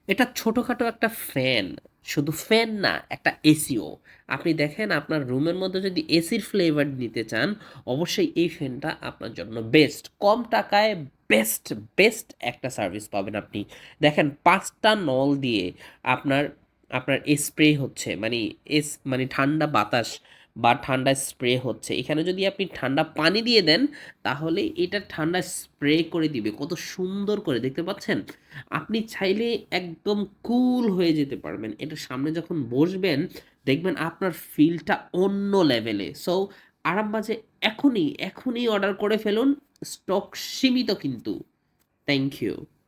এটা ছোটখাটো একটা ফ্যান, শুধু ফ্যান না, একটা এসিও। আপনি দেখেন আপনার রুমের মধ্যে যদি এসির ফ্লেভার নিতে চান, অবশ্যই এই ফ্যানটা আপনার জন্য বেস্ট। কম টাকায় বেস্ট, বেস্ট একটা সার্ভিস পাবেন আপনি। দেখেন ৫টা নল দিয়ে আপনার আপনার স্প্রে হচ্ছে, মানে ঠান্ডা বাতাস বা ঠান্ডা স্প্রে হচ্ছে। এখানে যদি আপনি ঠান্ডা পানি দিয়ে দেন, তাহলে এটা ঠান্ডা স্প্রে করে দিবে। কত সুন্দর করে দেখতে পাচ্ছেন? আপনি চাইলে একদম কুল হয়ে যেতে পারবেন। এটার সামনে যখন বসবেন, দেখবেন আপনার ফিলটা অন্য লেভেলে। সো আরামবাজে এখনই অর্ডার করে ফেলুন। স্টক সীমিত কিন্তু। Thank you.